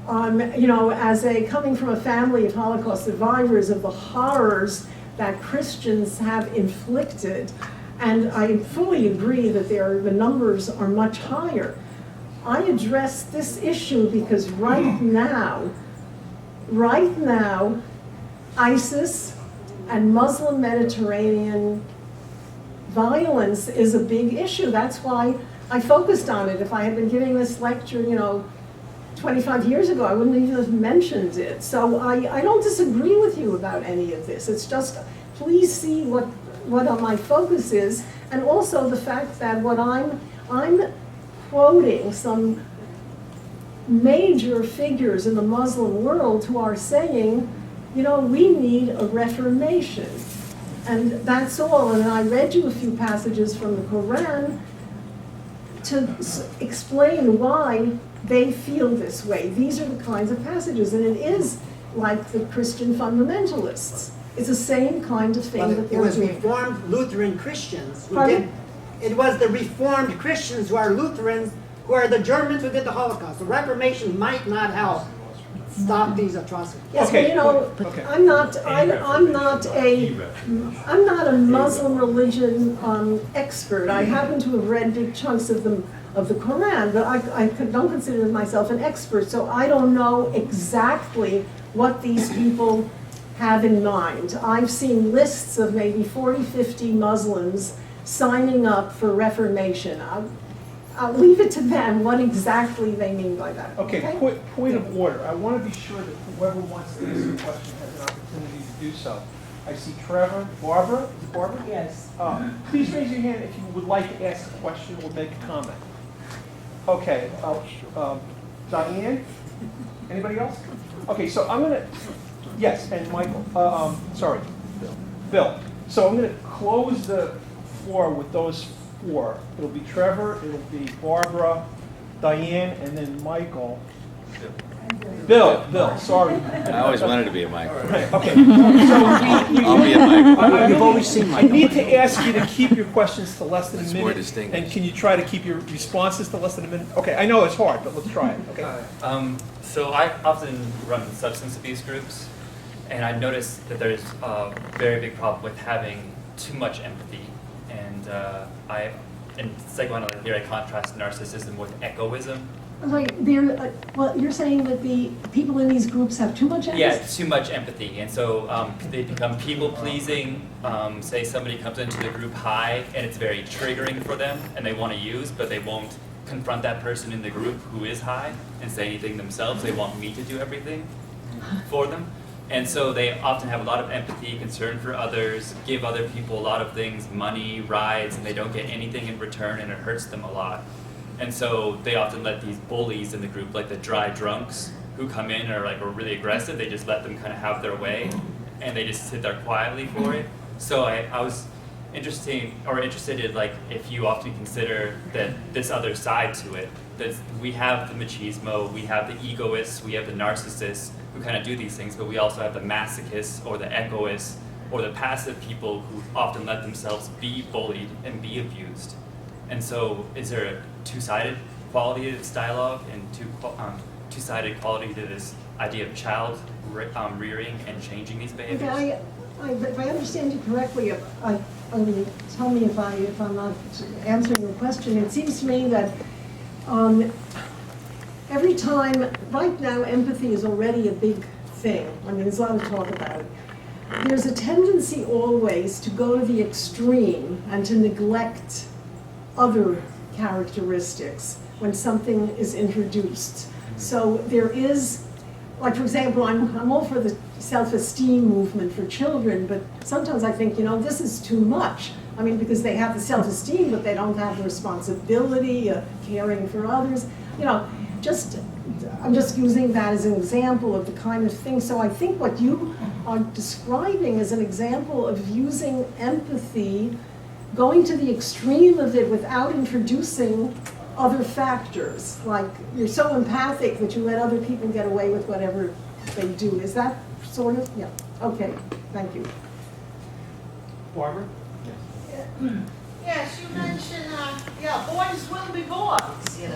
as coming from a family of Holocaust survivors, of the horrors that Christians have inflicted, and I fully agree that the numbers are much higher. I address this issue because right now, ISIS and Muslim Mediterranean violence is a big issue. That's why I focused on it. If I had been giving this lecture, 25 years ago, I wouldn't even have mentioned it. So I don't disagree with you about any of this. It's just, please see what my focus is, and also the fact that what I'm quoting some major figures in the Muslim world who are saying, we need a reformation. And that's all. And I read you a few passages from the Quran to explain why they feel this way. These are the kinds of passages, and it is like the Christian fundamentalists. It's the same kind of thing that it was Reformed Lutheran Christians who did. It was the Reformed Christians who are Lutherans, who are the Germans who did the Holocaust. The Reformation might not help stop these atrocities. Yes, okay. but I'm not a Muslim religion expert. I happen to have read big chunks of the Quran, but I don't consider myself an expert, so I don't know exactly what these people have in mind. I've seen lists of maybe 40, 50 Muslims signing up for Reformation. I'll leave it to them what exactly they mean by that. Okay, point of order. I want to be sure that whoever wants to ask a question has an opportunity to do so. I see Trevor. Barbara? Is it Barbara? Yes. Please raise your hand if you would like to ask a question or make a comment. Okay. Diane? Anybody else? Okay, so I'm going to... Yes, and Michael. Sorry, Bill. So I'm going to close the floor with those four. It'll be Trevor, it'll be Barbara, Diane, and then Michael. Bill, sorry. I always wanted to be a Michael. Right, okay. So I'll be a Michael. You've always seen Michael. I need to ask you to keep your questions to less than a That's minute. more distinguished. And can you try to keep your responses to less than a minute? Okay, I know it's hard, but let's try it. Okay. So I often run substance abuse groups, and I noticed that there's a very big problem with having too much empathy. And in psychoanalytic theory, I contrast narcissism with egoism. Like, you're saying that the people in these groups have too much empathy? Yeah, too much empathy. And so they become people-pleasing. Say somebody comes into the group high, and it's very triggering for them, and they want to use, but they won't confront that person in the group who is high and say anything themselves. They want me to do everything for them. And so they often have a lot of empathy, concern for others, give other people a lot of things, money, rides, and they don't get anything in return, and it hurts them a lot. And so they often let these bullies in the group, like the dry drunks who come in and are really aggressive, they just let them kind of have their way, and they just sit there quietly for it. So I was interested in like if you often consider that this other side to it. That we have the machismo, we have the egoists, we have the narcissists who kind of do these things, but we also have the masochists or the egoists or the passive people who often let themselves be bullied and be abused. And so, is there a two-sided quality to this dialogue and two-sided quality to this idea of child rearing and changing these behaviors? Okay, if I understand you correctly, tell me if I'm not answering your question. It seems to me that every time, right now, empathy is already a big thing. I mean, there's a lot of talk about it. There's a tendency always to go to the extreme and to neglect other characteristics when something is introduced. So there is, like for example, I'm all for the self-esteem movement for children, but sometimes I think, this is too much. I mean, because they have the self-esteem, but they don't have the responsibility of caring for others. I'm just using that as an example of the kind of thing. So I think what you are describing is an example of using empathy, going to the extreme of it without introducing other factors. Like you're so empathic that you let other people get away with whatever they do. Is that sort of? Yeah. Okay. Thank you. Barbara? Yes, you mentioned, boys will be boys,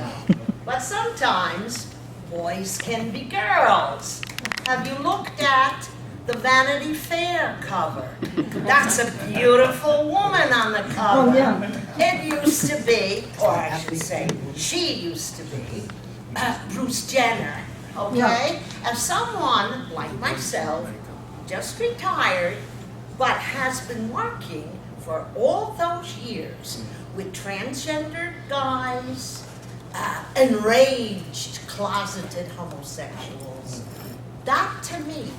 But sometimes boys can be girls. Have you looked at the Vanity Fair cover? That's a beautiful woman on the cover. Oh, yeah. It used to be, or I should say, she used to be, Bruce Jenner, okay? Yeah. As someone like myself, just retired, but has been working for all those years with transgender guys, enraged, closeted homosexuals. That to me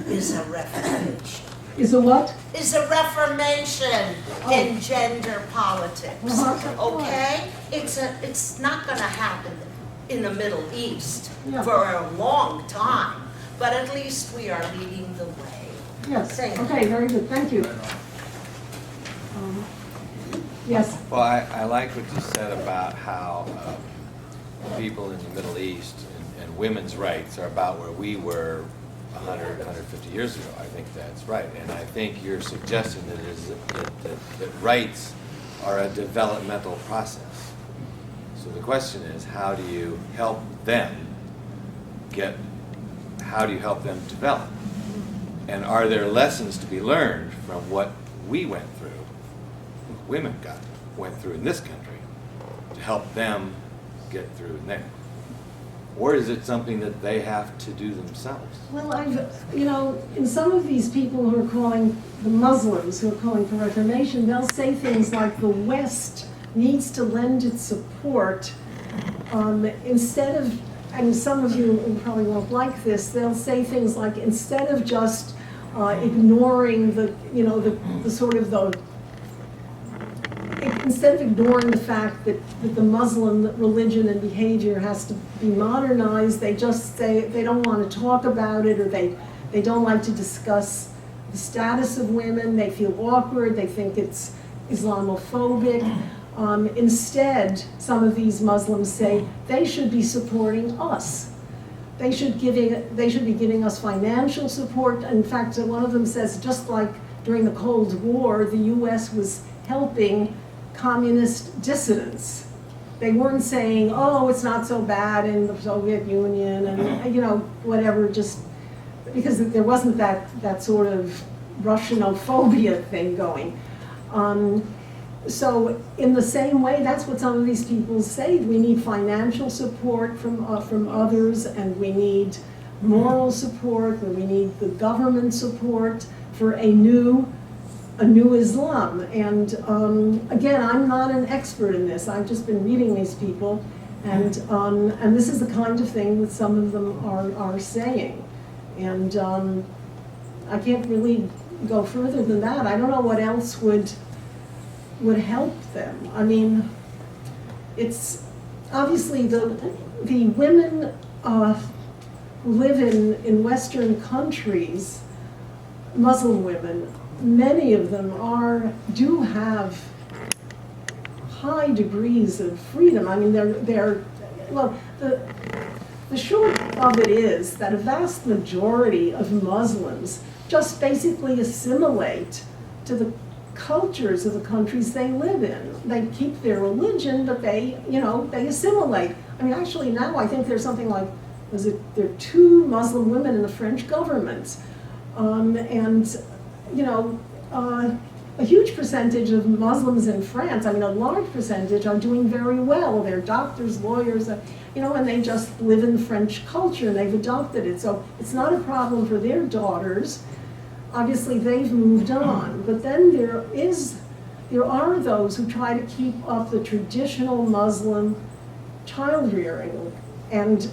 is a reformation. Is a what? Is a reformation in gender politics. Okay? It's not gonna happen in the Middle East for a long time, but at least we are leading the way. Yes. Thank you. Okay, very good. Thank you. Yes. Well, I like what you said about how people in the Middle East and women's rights are about where we were 100, 150 years ago. I think that's right. And I think you're suggesting that rights are a developmental process. So the question is, how do you help them develop? And are there lessons to be learned from what we went through, women went through in this country, to help them get through in there? Or is it something that they have to do themselves? Well, in some of these people who are calling, the Muslims who are calling for reformation, they'll say things like the West needs to lend its support instead of, and some of you probably won't like this, they'll say things like instead of just ignoring instead of ignoring the fact that the Muslim religion and behavior has to be modernized, they just say they don't want to talk about it, or they don't like to discuss the status of women, they feel awkward, they think it's Islamophobic. Instead, some of these Muslims say they should be supporting us. They should be giving us financial support. In fact, one of them says, just like during the Cold War, the US was helping communist dissidents. They weren't saying, oh, it's not so bad in the Soviet Union and whatever, just because there wasn't that sort of Russianophobia thing going. So in the same way, that's what some of these people say. We need financial support from others, and we need moral support, and we need the government support for a new Islam. And again, I'm not an expert in this. I've just been reading these people, and this is the kind of thing that some of them are saying. And I can't really go further than that. I don't know what else would help them. I mean, it's obviously the women who live in Western countries, Muslim women, many of them do have high degrees of freedom. I mean, well, the short of it is that a vast majority of Muslims just basically assimilate to the cultures of the countries they live in. They keep their religion, but they assimilate. I mean, actually now I think there's something like, there are 2 Muslim women in the French government. A huge percentage of Muslims in France, I mean, a large percentage are doing very well. They're doctors, lawyers, and they just live in the French culture and they've adopted it. So it's not a problem for their daughters. Obviously, they've moved on. But then there are those who try to keep up the traditional Muslim child rearing. And,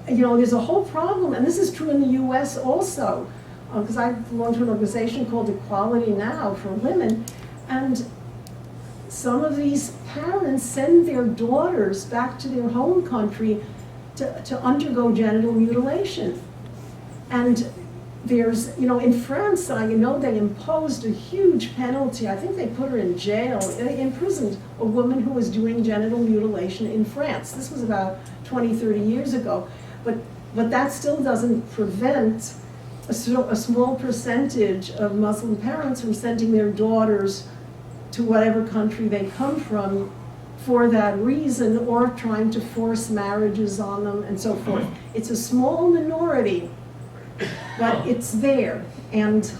there's a whole problem, and this is true in the US also, because I belong to an organization called Equality Now for Women, and some of these parents send their daughters back to their home country to undergo genital mutilation. And there's, in France, I know they imposed a huge penalty. I think they put her in jail. They imprisoned a woman who was doing genital mutilation in France. This was about 20, 30 years ago. But that still doesn't prevent a small percentage of Muslim parents from sending their daughters to whatever country they come from for that reason, or trying to force marriages on them and so forth. It's a small minority, but it's there. And,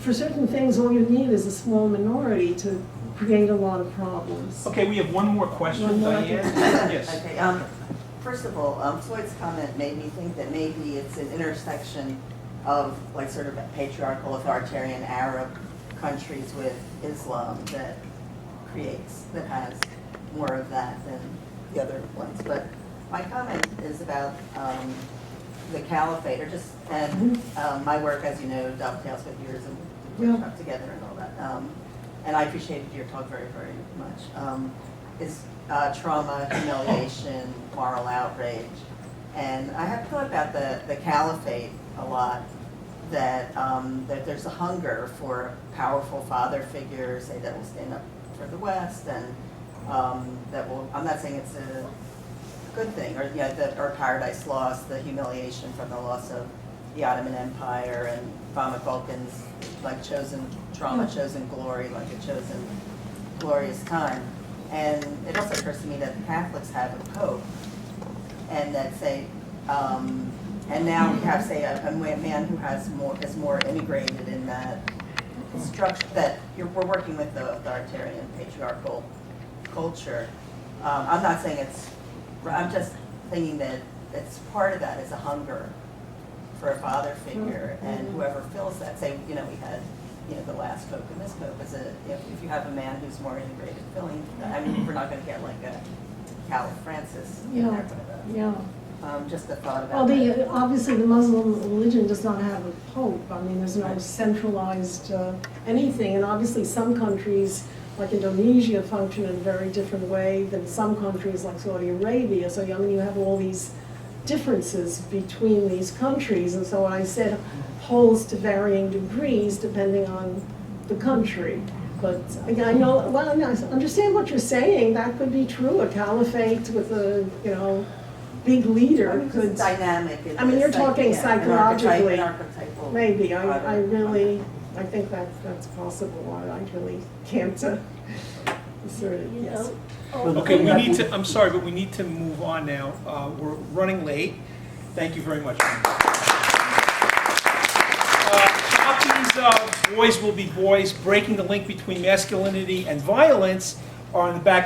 for certain things, all you need is a small minority to create a lot of problems. Okay, we have one more question, One more. Diane. Yes. Okay, first of all, Floyd's comment made me think that maybe it's an intersection of like sort of patriarchal, authoritarian Arab countries with Islam that has more of that than the other ones. But my comment is about the caliphate, and my work, as you know, dovetails with yours, and we work up together and all that. And I appreciated your talk very, very much. Is trauma, humiliation, moral outrage. And I have thought about the caliphate a lot, that there's a hunger for powerful father figures, say, that will stand up for the West, and that will, I'm not saying it's a good thing, or or Paradise Lost, the humiliation from the loss of the Ottoman Empire, and Vomit Vulcan's like chosen trauma, chosen glory, like a chosen glorious time. And it also occurs to me that the Catholics have a pope, and that say, and now we have, say, a man who is more integrated in that structure, that we're working with the authoritarian patriarchal culture. I'm not saying I'm just thinking that it's part of that is a hunger for a father figure, and whoever fills that, say, we had, the last pope and this pope, if you have a man who's more integrated filling, I mean, we're not going to get like a Caliph Francis in there, but just a thought about that. Obviously the Muslim religion does not have a pope. I mean, there's no centralized anything, and obviously some countries like Indonesia function in a very different way than some countries like Saudi Arabia. So you have all these differences between these countries, and so what I said holds to varying degrees depending on the country. But I know, well, I understand what you're saying. That could be true. A caliphate with a big leader could. Dynamic. I mean, you're talking psychologically. An archetypal. Maybe. I think that's possible. I really can't assert it. Yes. Okay, I'm sorry, but we need to move on now. We're running late. Thank you very much. Copies of Boys Will Be Boys, Breaking the Link Between Masculinity and Violence are on the back